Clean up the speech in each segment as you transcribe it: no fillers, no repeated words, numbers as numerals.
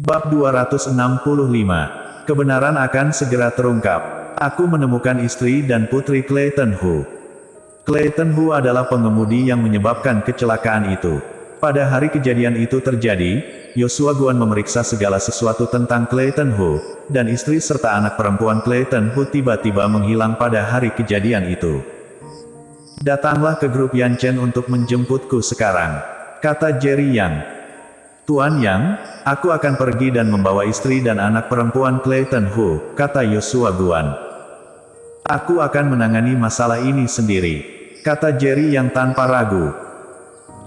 Bab 265. Kebenaran akan segera terungkap. Aku menemukan istri dan putri Clayton Hu. Clayton Hu adalah pengemudi yang menyebabkan kecelakaan itu. Pada hari kejadian itu terjadi, Yoshua Guan memeriksa segala sesuatu tentang Clayton Hu, dan istri serta anak perempuan Clayton Hu tiba-tiba menghilang pada hari kejadian itu. Datanglah ke grup Yan Chen untuk menjemputku sekarang, kata Jerry Yang. Tuan Yang, aku akan pergi dan membawa istri dan anak perempuan Clayton Hu, kata Yoshua Guan. Aku akan menangani masalah ini sendiri, kata Jerry Yang tanpa ragu.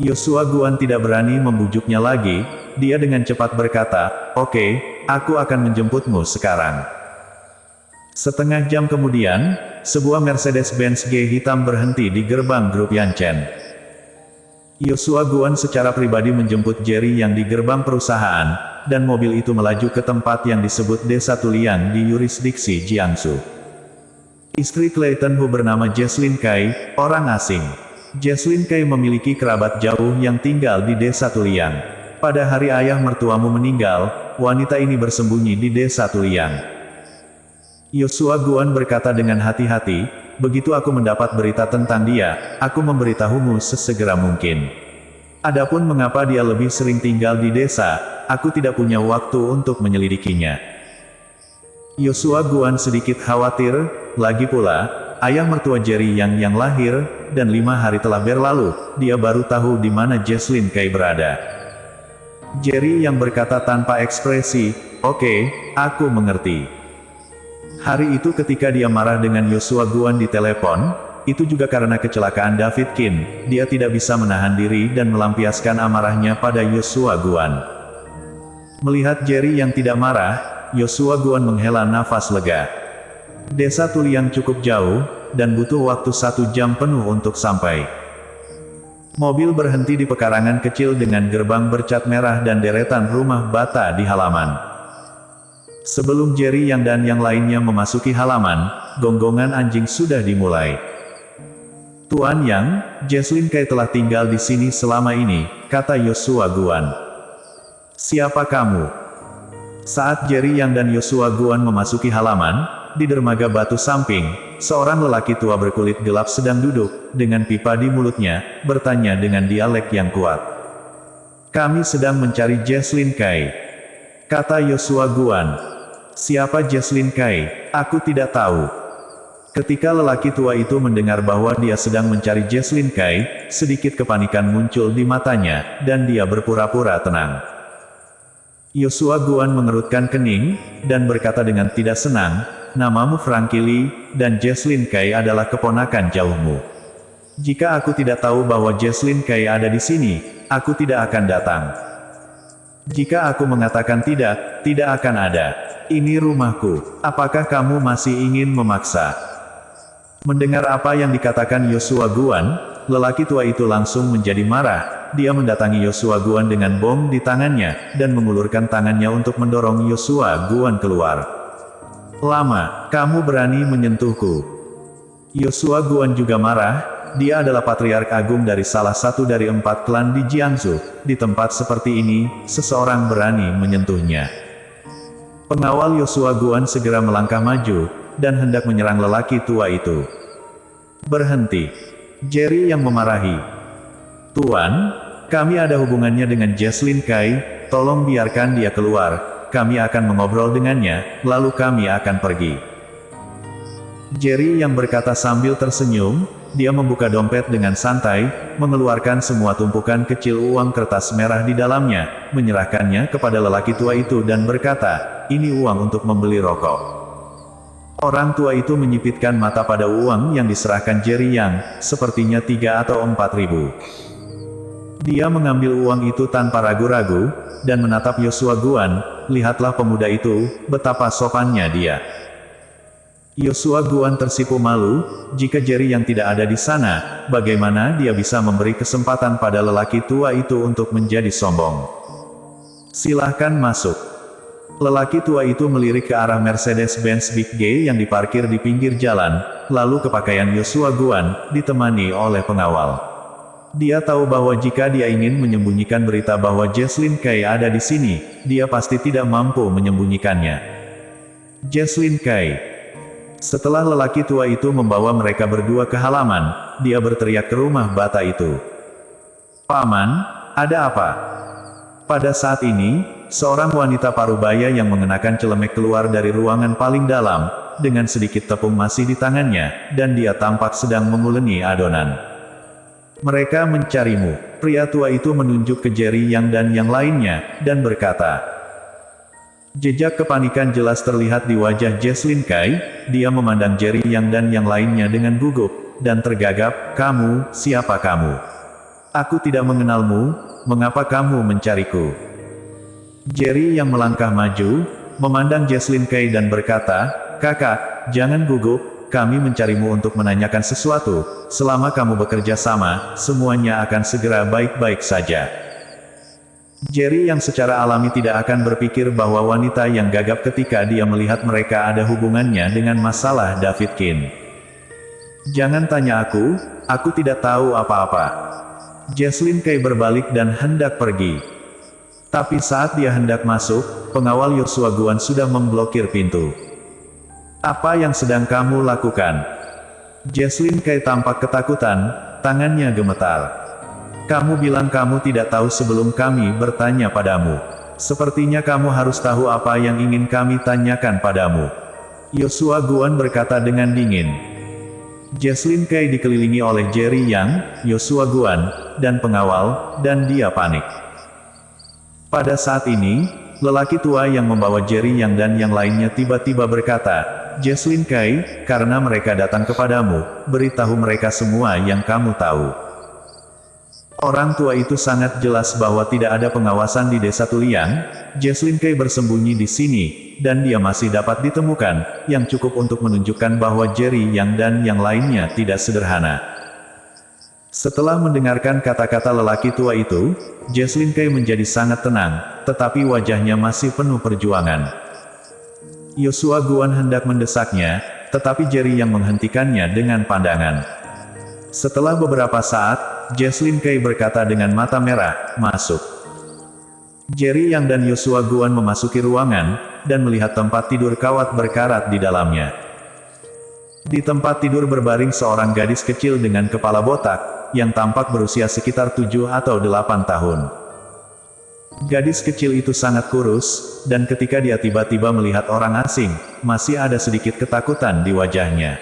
Yoshua Guan tidak berani membujuknya lagi, dia dengan cepat berkata, "Oke, aku akan menjemputmu sekarang." Setengah jam kemudian, sebuah Mercedes-Benz G hitam berhenti di gerbang grup Yan Chen. Yoshua Guan secara pribadi menjemput Jerry Yang di gerbang perusahaan, dan mobil itu melaju ke tempat yang disebut Desa Tuliang di yurisdiksi Jiangsu. Istri Clayton Hu bernama Jesslyn Kai, orang asing. Jesslyn Kai memiliki kerabat jauh yang tinggal di Desa Tuliang. Pada hari ayah mertuamu meninggal, wanita ini bersembunyi di Desa Tuliang. Yoshua Guan berkata dengan hati-hati, "Begitu aku mendapat berita tentang dia, aku memberitahumu sesegera mungkin. Adapun mengapa dia lebih sering tinggal di desa, aku tidak punya waktu untuk menyelidikinya." Yoshua Guan sedikit khawatir, lagi pula, ayah mertua Jerry yang lahir, dan 5 hari telah berlalu, dia baru tahu di mana Jesslyn Kai berada. Jerry yang berkata tanpa ekspresi, "Oke, aku mengerti." Hari itu ketika dia marah dengan Yoshua Guan di telepon, itu juga karena kecelakaan David Kin, dia tidak bisa menahan diri dan melampiaskan amarahnya pada Yoshua Guan. Melihat Jerry yang tidak marah, Yoshua Guan menghela nafas lega. Desa Tuliang cukup jauh, dan butuh waktu 1 jam penuh untuk sampai. Mobil berhenti di pekarangan kecil dengan gerbang bercat merah dan deretan rumah bata di halaman. Sebelum Jerry Yang dan yang lainnya memasuki halaman, gonggongan anjing sudah dimulai. "Tuan Yang, Jesslyn Kai telah tinggal di sini selama ini," kata Yoshua Guan. "Siapa kamu?" Saat Jerry Yang dan Yoshua Guan memasuki halaman, di dermaga batu samping, seorang lelaki tua berkulit gelap sedang duduk, dengan pipa di mulutnya, bertanya dengan dialek yang kuat. "Kami sedang mencari Jesslyn Kai," kata Yoshua Guan. "Siapa Jesslyn Kai? Aku tidak tahu." Ketika lelaki tua itu mendengar bahwa dia sedang mencari Jesslyn Kai, sedikit kepanikan muncul di matanya, dan dia berpura-pura tenang. Yoshua Guan mengerutkan kening, dan berkata dengan tidak senang, "Namamu Frankie Lee, dan Jesslyn Kai adalah keponakan jauhmu. Jika aku tidak tahu bahwa Jesslyn Kai ada di sini, aku tidak akan datang. Jika aku mengatakan tidak, tidak akan ada. Ini rumahku. Apakah kamu masih ingin memaksa?" Mendengar apa yang dikatakan Yoshua Guan, lelaki tua itu langsung menjadi marah. Dia mendatangi Yoshua Guan dengan bom di tangannya, dan mengulurkan tangannya untuk mendorong Yoshua Guan keluar. "Lama, kamu berani menyentuhku." Yoshua Guan juga marah. Dia adalah patriark agung dari salah satu dari 4 klan di Jiangsu. Di tempat seperti ini, seseorang berani menyentuhnya. Pengawal Yoshua Guan segera melangkah maju, dan hendak menyerang lelaki tua itu. "Berhenti!" Jerry yang memarahi. "Tuan, kami ada hubungannya dengan Jesslyn Kai, tolong biarkan dia keluar, kami akan mengobrol dengannya, lalu kami akan pergi." Jerry yang berkata sambil tersenyum, dia membuka dompet dengan santai, mengeluarkan semua tumpukan kecil uang kertas merah di dalamnya, menyerahkannya kepada lelaki tua itu dan berkata, "Ini uang untuk membeli rokok." Orang tua itu menyipitkan mata pada uang yang diserahkan Jerry Yang, sepertinya 3 atau 4 ribu. Dia mengambil uang itu tanpa ragu-ragu, dan menatap Yoshua Guan. "Lihatlah pemuda itu, betapa sopannya dia." Yoshua Guan tersipu malu, jika Jerry yang tidak ada di sana, bagaimana dia bisa memberi kesempatan pada lelaki tua itu untuk menjadi sombong. "Silahkan masuk." Lelaki tua itu melirik ke arah Mercedes-Benz Big G yang diparkir di pinggir jalan, lalu ke pakaian Yoshua Guan, ditemani oleh pengawal. Dia tahu bahwa jika dia ingin menyembunyikan berita bahwa Jesslyn Kay ada di sini, dia pasti tidak mampu menyembunyikannya. Jesslyn Kay. Setelah lelaki tua itu membawa mereka berdua ke halaman, dia berteriak ke rumah bata itu. "Paman, ada apa?" Pada saat ini, seorang wanita parubaya yang mengenakan celemek keluar dari ruangan paling dalam, dengan sedikit tepung masih di tangannya, dan dia tampak sedang menguleni adonan. "Mereka mencarimu." Pria tua itu menunjuk ke Jerry Yang dan yang lainnya, dan berkata. Jejak kepanikan jelas terlihat di wajah Jesslyn Kay, dia memandang Jerry Yang dan yang lainnya dengan gugup, dan tergagap. "Kamu, siapa kamu? Aku tidak mengenalmu, mengapa kamu mencariku?" Jerry Yang melangkah maju, memandang Jesslyn Kay dan berkata, "Kakak, jangan gugup. Kami mencarimu untuk menanyakan sesuatu. Selama kamu bekerja sama, semuanya akan segera baik-baik saja." Jerry yang secara alami tidak akan berpikir bahwa wanita yang gagap ketika dia melihat mereka ada hubungannya dengan masalah David Kin. "Jangan tanya aku tidak tahu apa-apa." Jesslyn Kay berbalik dan hendak pergi. Tapi saat dia hendak masuk, pengawal Yoshua Guan sudah memblokir pintu. "Apa yang sedang kamu lakukan?" Jesslyn Kay tampak ketakutan, tangannya gemetar. "Kamu bilang kamu tidak tahu sebelum kami bertanya padamu. Sepertinya kamu harus tahu apa yang ingin kami tanyakan padamu." Yoshua Guan berkata dengan dingin. Jesslyn Kay dikelilingi oleh Jerry Yang, Yoshua Guan, dan pengawal, dan dia panik. Pada saat ini, lelaki tua yang membawa Jerry Yang dan yang lainnya tiba-tiba berkata, "Jesslyn Kay, karena mereka datang kepadamu, beritahu mereka semua yang kamu tahu." Orang tua itu sangat jelas bahwa tidak ada pengawasan di desa Tuliang. Jesslyn Kay bersembunyi di sini, dan dia masih dapat ditemukan, yang cukup untuk menunjukkan bahwa Jerry Yang dan yang lainnya tidak sederhana. Setelah mendengarkan kata-kata lelaki tua itu, Jesslyn Kay menjadi sangat tenang, tetapi wajahnya masih penuh perjuangan. Yoshua Guan hendak mendesaknya, tetapi Jerry yang menghentikannya dengan pandangan. Setelah beberapa saat, Jesslyn Kay berkata dengan mata merah, "Masuk." Jerry Yang dan Yoshua Guan memasuki ruangan, dan melihat tempat tidur kawat berkarat di dalamnya. Di tempat tidur berbaring seorang gadis kecil dengan kepala botak, yang tampak berusia sekitar 7 atau 8 tahun. Gadis kecil itu sangat kurus, dan ketika dia tiba-tiba melihat orang asing, masih ada sedikit ketakutan di wajahnya.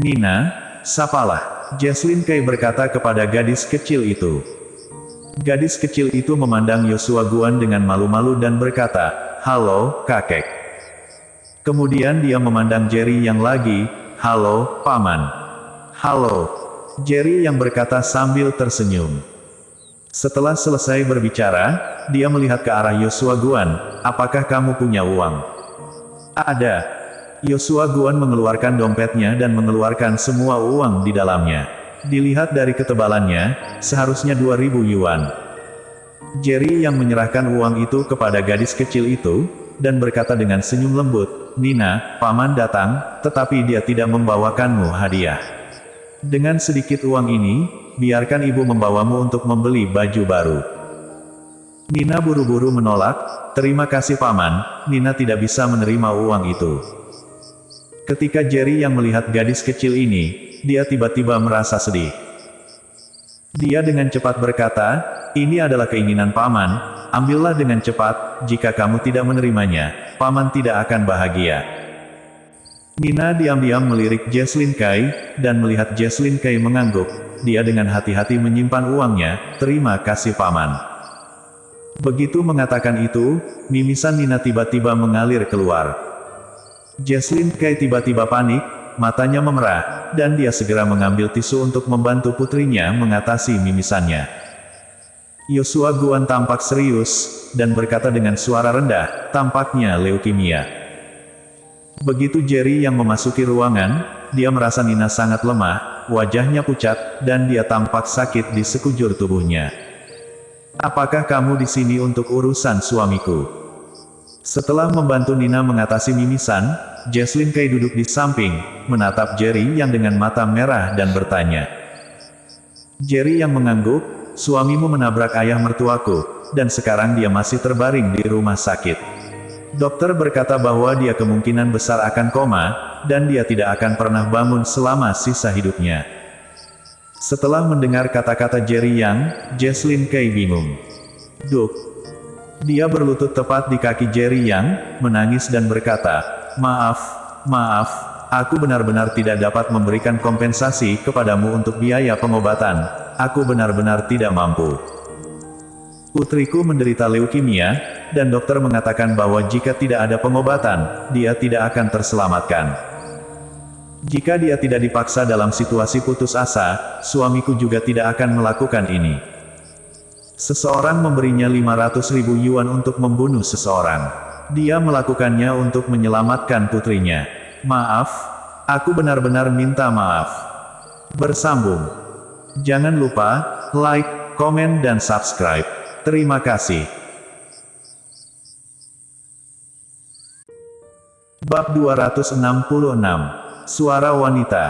"Nina, sapalah," Jesslyn Kay berkata kepada gadis kecil itu. Gadis kecil itu memandang Yoshua Guan dengan malu-malu dan berkata, "Halo, kakek." Kemudian dia memandang Jerry Yang lagi, "Halo, paman." "Halo." Jerry Yang berkata sambil tersenyum. Setelah selesai berbicara, dia melihat ke arah Yoshua Guan, "Apakah kamu punya uang?" "Ada." Yoshua Guan mengeluarkan dompetnya dan mengeluarkan semua uang di dalamnya. Dilihat dari ketebalannya, seharusnya 2.000 yuan. Jerry yang menyerahkan uang itu kepada gadis kecil itu, dan berkata dengan senyum lembut, "Nina, paman datang, tetapi dia tidak membawakanmu hadiah. Dengan sedikit uang ini, biarkan ibu membawamu untuk membeli baju baru." Nina buru-buru menolak, "Terima kasih paman, Nina tidak bisa menerima uang itu." Ketika Jerry yang melihat gadis kecil ini, dia tiba-tiba merasa sedih. Dia dengan cepat berkata, "Ini adalah keinginan paman, ambillah dengan cepat, jika kamu tidak menerimanya, paman tidak akan bahagia." Nina diam-diam melirik Jesslyn Kay, dan melihat Jesslyn Kay mengangguk, dia dengan hati-hati menyimpan uangnya, "Terima kasih paman." Begitu mengatakan itu, mimisan Nina tiba-tiba mengalir keluar. Jesslyn Kay tiba-tiba panik, matanya memerah, dan dia segera mengambil tisu untuk membantu putrinya mengatasi mimisannya. Yoshua Guan tampak serius, dan berkata dengan suara rendah, "Tampaknya leukemia." Begitu Jerry yang memasuki ruangan, dia merasa Nina sangat lemah, wajahnya pucat, dan dia tampak sakit di sekujur tubuhnya. "Apakah kamu di sini untuk urusan suamiku?" Setelah membantu Nina mengatasi mimisan, Jesslyn Kay duduk di samping, menatap Jerry yang dengan mata merah dan bertanya. Jerry yang mengangguk, suamimu menabrak ayah mertuaku, dan sekarang dia masih terbaring di rumah sakit. Dokter berkata bahwa dia kemungkinan besar akan koma, dan dia tidak akan pernah bangun selama sisa hidupnya. Setelah mendengar kata-kata Jerry Yang, Jesslyn Kay bingung. Duk. Dia berlutut tepat di kaki Jerry Yang, menangis dan berkata, Maaf, aku benar-benar tidak dapat memberikan kompensasi kepadamu untuk biaya pengobatan. Aku benar-benar tidak mampu. Putriku menderita leukemia, dan dokter mengatakan bahwa jika tidak ada pengobatan, dia tidak akan terselamatkan. Jika dia tidak dipaksa dalam situasi putus asa, suamiku juga tidak akan melakukan ini. Seseorang memberinya 500.000 yuan untuk membunuh seseorang. Dia melakukannya untuk menyelamatkan putrinya. Maaf, aku benar-benar minta maaf. Bersambung. Jangan lupa, like, komen dan subscribe. Terima kasih. Bab 266. Suara wanita.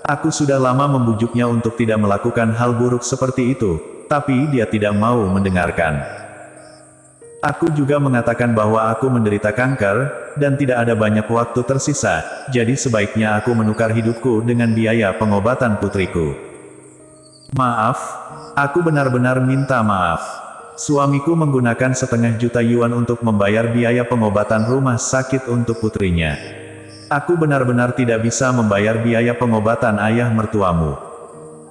Aku sudah lama membujuknya untuk tidak melakukan hal buruk seperti itu, tapi dia tidak mau mendengarkan. Aku juga mengatakan bahwa aku menderita kanker, dan tidak ada banyak waktu tersisa, jadi sebaiknya aku menukar hidupku dengan biaya pengobatan putriku. Maaf, aku benar-benar minta maaf. Suamiku menggunakan 500.000 yuan untuk membayar biaya pengobatan rumah sakit untuk putrinya. Aku benar-benar tidak bisa membayar biaya pengobatan ayah mertuamu.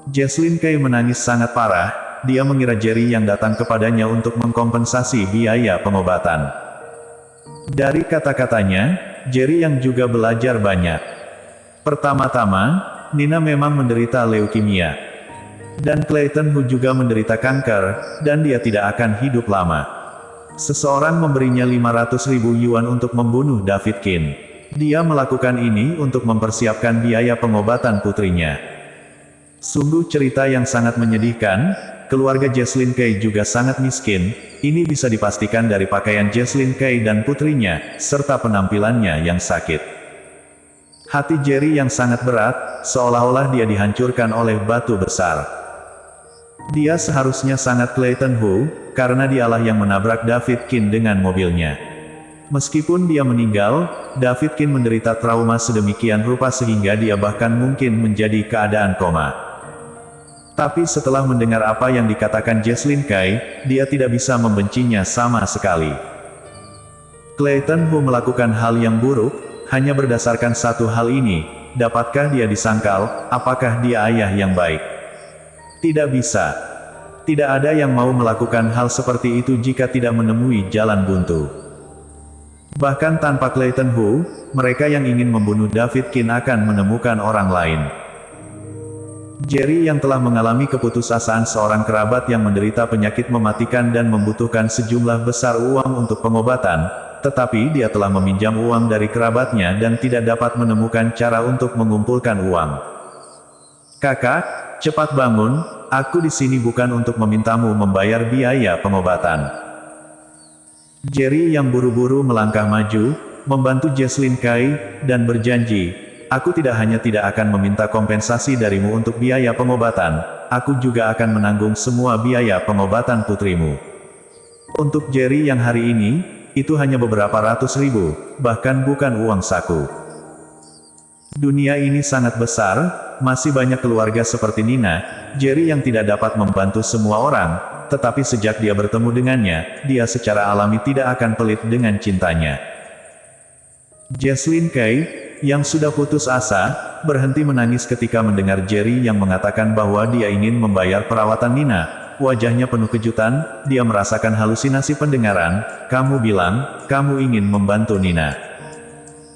Jesslyn Kay menangis sangat parah. Dia mengira Jerry yang datang kepadanya untuk mengkompensasi biaya pengobatan. Dari kata-katanya, Jerry yang juga belajar banyak. Pertama-tama, Nina memang menderita leukemia. Dan Clayton Hu juga menderita kanker, dan dia tidak akan hidup lama. Seseorang memberinya 500.000 yuan untuk membunuh David Kin. Dia melakukan ini untuk mempersiapkan biaya pengobatan putrinya. Sungguh cerita yang sangat menyedihkan. Keluarga Jesslyn Kay juga sangat miskin, ini bisa dipastikan dari pakaian Jesslyn Kay dan putrinya, serta penampilannya yang sakit. Hati Jerry yang sangat berat, seolah-olah dia dihancurkan oleh batu besar. Dia seharusnya sangat Clayton Hu, karena dialah yang menabrak David Kin dengan mobilnya. Meskipun dia meninggal, David Kin menderita trauma sedemikian rupa sehingga dia bahkan mungkin menjadi keadaan koma. Tapi setelah mendengar apa yang dikatakan Jesslyn Kay, dia tidak bisa membencinya sama sekali. Clayton Hu melakukan hal yang buruk, hanya berdasarkan satu hal ini, dapatkah dia disangkal, apakah dia ayah yang baik? Tidak bisa. Tidak ada yang mau melakukan hal seperti itu jika tidak menemui jalan buntu. Bahkan tanpa Clayton Hu, mereka yang ingin membunuh David Kin akan menemukan orang lain. Jerry yang telah mengalami keputusasaan seorang kerabat yang menderita penyakit mematikan dan membutuhkan sejumlah besar uang untuk pengobatan, tetapi dia telah meminjam uang dari kerabatnya dan tidak dapat menemukan cara untuk mengumpulkan uang. Kakak, cepat bangun, aku di sini bukan untuk memintamu membayar biaya pengobatan. Jerry yang buru-buru melangkah maju, membantu Jesslyn Kay, dan berjanji, aku tidak hanya tidak akan meminta kompensasi darimu untuk biaya pengobatan, aku juga akan menanggung semua biaya pengobatan putrimu. Untuk Jerry yang hari ini, itu hanya beberapa ratus ribu, bahkan bukan uang saku. Dunia ini sangat besar, masih banyak keluarga seperti Nina, Jerry yang tidak dapat membantu semua orang, tetapi sejak dia bertemu dengannya, dia secara alami tidak akan pelit dengan cintanya. Jesslyn Kay, yang sudah putus asa, berhenti menangis ketika mendengar Jerry yang mengatakan bahwa dia ingin membayar perawatan Nina. Wajahnya penuh kejutan, dia merasakan halusinasi pendengaran. Kamu bilang, kamu ingin membantu Nina.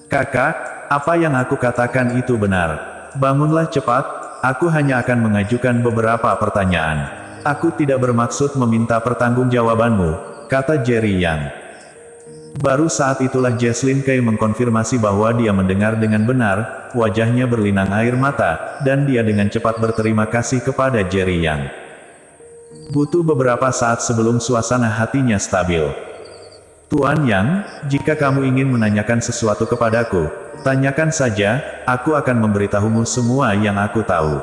Kakak, apa yang aku katakan itu benar. Bangunlah cepat, aku hanya akan mengajukan beberapa pertanyaan. Aku tidak bermaksud meminta pertanggungjawabanmu, kata Jerry Yang. Baru saat itulah Jesslyn Kay mengkonfirmasi bahwa dia mendengar dengan benar, wajahnya berlinang air mata, dan dia dengan cepat berterima kasih kepada Jerry Yang. Butuh beberapa saat sebelum suasana hatinya stabil. Tuan Yang, jika kamu ingin menanyakan sesuatu kepadaku, tanyakan saja, aku akan memberitahumu semua yang aku tahu.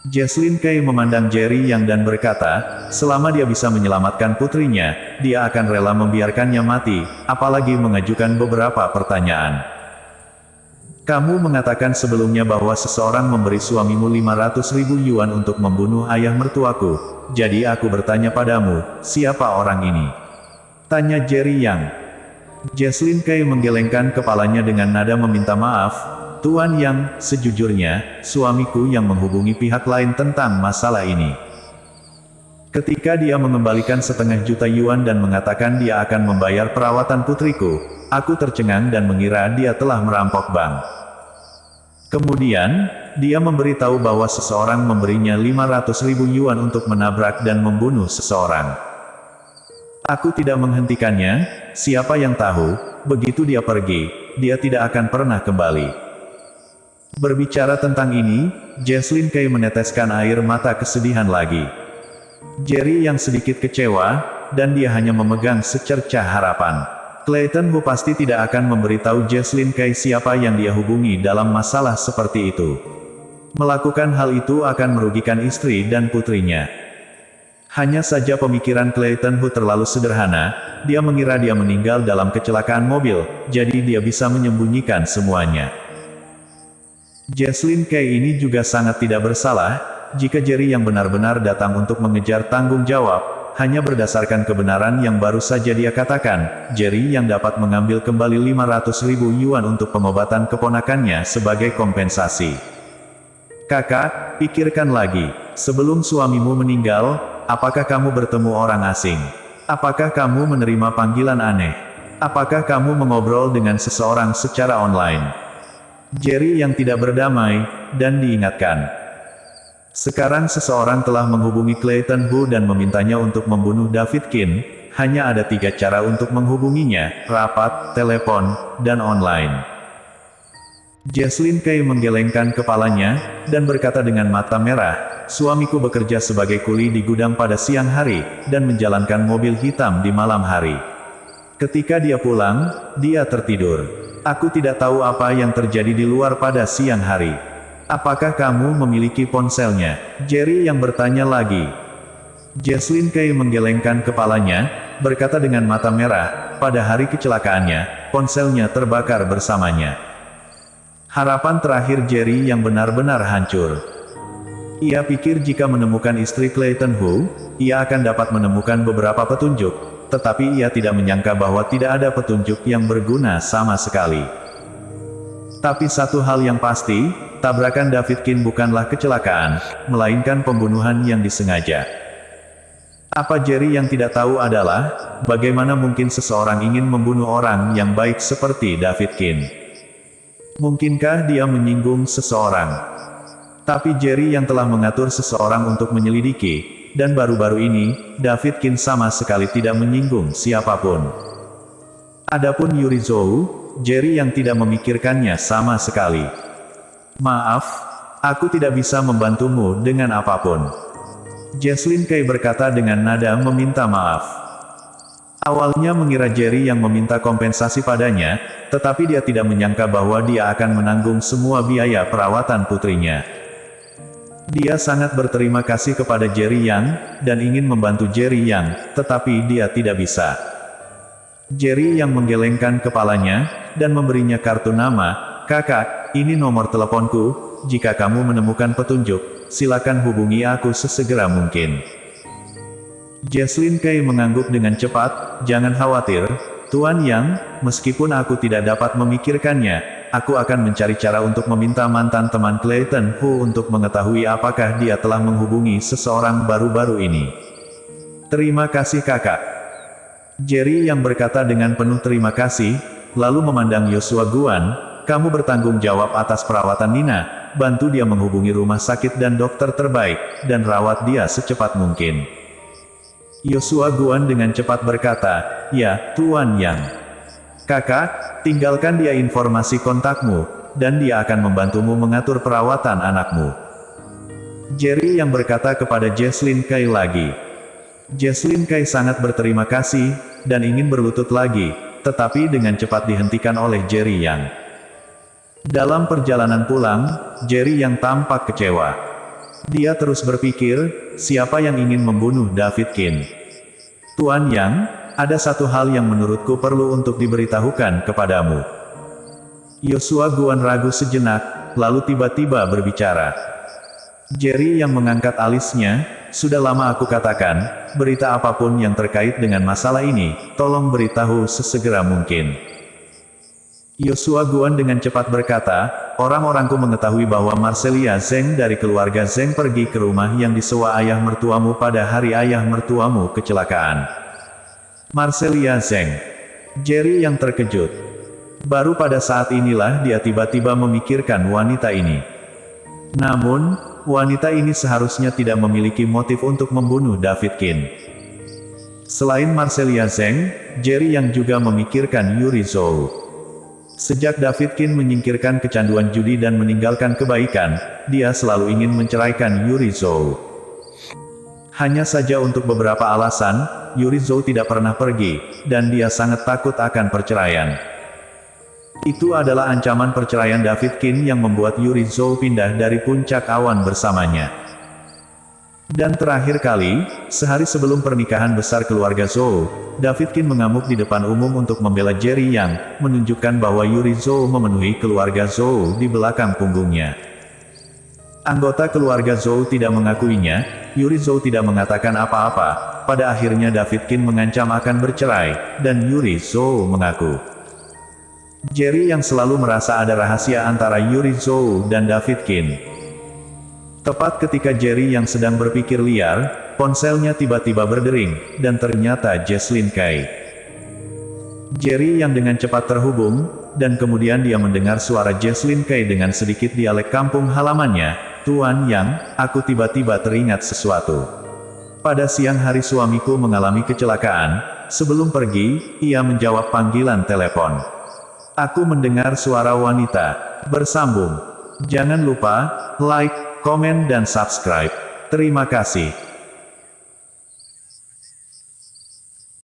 Jesslyn Kay memandang Jerry Yang dan berkata, selama dia bisa menyelamatkan putrinya, dia akan rela membiarkannya mati, apalagi mengajukan beberapa pertanyaan. Kamu mengatakan sebelumnya bahwa seseorang memberi suamimu 500.000 yuan untuk membunuh ayah mertuaku, jadi aku bertanya padamu, siapa orang ini? Tanya Jerry Yang. Jesslyn Kay menggelengkan kepalanya dengan nada meminta maaf, Tuan Yang, sejujurnya, suamiku yang menghubungi pihak lain tentang masalah ini. Ketika dia mengembalikan 500.000 yuan dan mengatakan dia akan membayar perawatan putriku, aku tercengang dan mengira dia telah merampok bank. Kemudian, dia memberitahu bahwa seseorang memberinya 500.000 yuan untuk menabrak dan membunuh seseorang. Aku tidak menghentikannya, siapa yang tahu, begitu dia pergi, dia tidak akan pernah kembali. Berbicara tentang ini, Jesslyn Kay meneteskan air mata kesedihan lagi. Jerry Yang sedikit kecewa, dan dia hanya memegang secercah harapan. Clayton Hu pasti tidak akan memberitahu Jesslyn Kay siapa yang dia hubungi dalam masalah seperti itu. Melakukan hal itu akan merugikan istri dan putrinya. Hanya saja pemikiran Clayton Hu terlalu sederhana, dia mengira dia meninggal dalam kecelakaan mobil, jadi dia bisa menyembunyikan semuanya. Jesslyn Kay ini juga sangat tidak bersalah, jika Jerry Yang benar-benar datang untuk mengejar tanggung jawab, hanya berdasarkan kebenaran yang baru saja dia katakan, Jerry Yang dapat mengambil kembali 500.000 yuan untuk pengobatan keponakannya sebagai kompensasi. Kakak, pikirkan lagi, sebelum suamimu meninggal, apakah kamu bertemu orang asing? Apakah kamu menerima panggilan aneh? Apakah kamu mengobrol dengan seseorang secara online? Jerry Yang tidak berdamai, dan diingatkan. Sekarang seseorang telah menghubungi Clayton Hu dan memintanya untuk membunuh David Kin, hanya ada 3 cara untuk menghubunginya, rapat, telepon, dan online. Jesslyn Kay menggelengkan kepalanya, dan berkata dengan mata merah, suamiku bekerja sebagai kuli di gudang pada siang hari, dan menjalankan mobil hitam di malam hari. Ketika dia pulang, dia tertidur. Aku tidak tahu apa yang terjadi di luar pada siang hari. Apakah kamu memiliki ponselnya? Jerry Yang bertanya lagi. Jesslyn Kay menggelengkan kepalanya, berkata dengan mata merah, pada hari kecelakaannya, ponselnya terbakar bersamanya. Harapan terakhir Jerry Yang benar-benar hancur. Ia pikir jika menemukan istri Clayton Hu, ia akan dapat menemukan beberapa petunjuk. Tetapi ia tidak menyangka bahwa tidak ada petunjuk yang berguna sama sekali. Tapi satu hal yang pasti, tabrakan David Kin bukanlah kecelakaan, melainkan pembunuhan yang disengaja. Apa Jerry Yang tidak tahu adalah, bagaimana mungkin seseorang ingin membunuh orang yang baik seperti David Kin? Mungkinkah dia menyinggung seseorang? Tapi Jerry Yang telah mengatur seseorang untuk menyelidiki, dan baru-baru ini, David Kin sama sekali tidak menyinggung siapapun. Adapun Yuri Zhou, Jerry Yang tidak memikirkannya sama sekali. Maaf, aku tidak bisa membantumu dengan apapun. Jesslyn Kay berkata dengan nada meminta maaf. Awalnya mengira Jerry Yang meminta kompensasi padanya, tetapi dia tidak menyangka bahwa dia akan menanggung semua biaya perawatan putrinya. Dia sangat berterima kasih kepada Jerry Yang, dan ingin membantu Jerry Yang, tetapi dia tidak bisa. Jerry Yang menggelengkan kepalanya, dan memberinya kartu nama, kakak, ini nomor teleponku, jika kamu menemukan petunjuk, silakan hubungi aku sesegera mungkin. Jesslyn Kay mengangguk dengan cepat, jangan khawatir, Tuan Yang, meskipun aku tidak dapat memikirkannya, aku akan mencari cara untuk meminta mantan teman Clayton Hu untuk mengetahui apakah dia telah menghubungi seseorang baru-baru ini. Terima kasih kakak. Jerry Yang berkata dengan penuh terima kasih, lalu memandang Yoshua Guan, kamu bertanggung jawab atas perawatan Nina, bantu dia menghubungi rumah sakit dan dokter terbaik, dan rawat dia secepat mungkin. Yoshua Guan dengan cepat berkata, ya, Tuan Yang. Kakak, tinggalkan dia informasi kontakmu, dan dia akan membantumu mengatur perawatan anakmu. Jerry Yang berkata kepada Jesslyn Kay lagi. Jesslyn Kay sangat berterima kasih, dan ingin berlutut lagi, tetapi dengan cepat dihentikan oleh Jerry Yang. Dalam perjalanan pulang, Jerry Yang tampak kecewa. Dia terus berpikir, siapa yang ingin membunuh David Qin? Tuan Yang, ada satu hal yang menurutku perlu untuk diberitahukan kepadamu. Yosua Guan ragu sejenak, lalu tiba-tiba berbicara. Jerry yang mengangkat alisnya, sudah lama aku katakan, berita apapun yang terkait dengan masalah ini, tolong beritahu sesegera mungkin. Yosua Guan dengan cepat berkata, orang-orangku mengetahui bahwa Marcelia Zheng dari keluarga Zheng pergi ke rumah yang disewa ayah mertuamu pada hari ayah mertuamu kecelakaan. Marcelia Zheng. Jerry yang terkejut. Baru pada saat inilah dia tiba-tiba memikirkan wanita ini. Namun, wanita ini seharusnya tidak memiliki motif untuk membunuh David Qin. Selain Marcelia Zheng, Jerry yang juga memikirkan Yuri Zhou. Sejak David Qin menyingkirkan kecanduan judi dan meninggalkan kebaikan, dia selalu ingin menceraikan Yuri Zhou. Hanya saja untuk beberapa alasan, Yuri Zhou tidak pernah pergi, dan dia sangat takut akan perceraian. Itu adalah ancaman perceraian David Qin yang membuat Yuri Zhou pindah dari puncak awan bersamanya. Dan terakhir kali, sehari sebelum pernikahan besar keluarga Zhou, David Qin mengamuk di depan umum untuk membela Jerry Yang, menunjukkan bahwa Yuri Zhou memenuhi keluarga Zhou di belakang punggungnya. Anggota keluarga Zhou tidak mengakuinya, Yuri Zhou tidak mengatakan apa-apa, pada akhirnya David Qin mengancam akan bercerai, dan Yuri Zhou mengaku. Jerry yang selalu merasa ada rahasia antara Yuri Zhou dan David Qin. Tepat ketika Jerry yang sedang berpikir liar, ponselnya tiba-tiba berdering, dan ternyata Jesslyn Kai. Jerry yang dengan cepat terhubung, dan kemudian dia mendengar suara Jesslyn Kai dengan sedikit dialek kampung halamannya, Tuan Yang, aku tiba-tiba teringat sesuatu. Pada siang hari suamiku mengalami kecelakaan, sebelum pergi, ia menjawab panggilan telepon. Aku mendengar suara wanita, bersambung. Jangan lupa, like, komen dan subscribe. Terima kasih.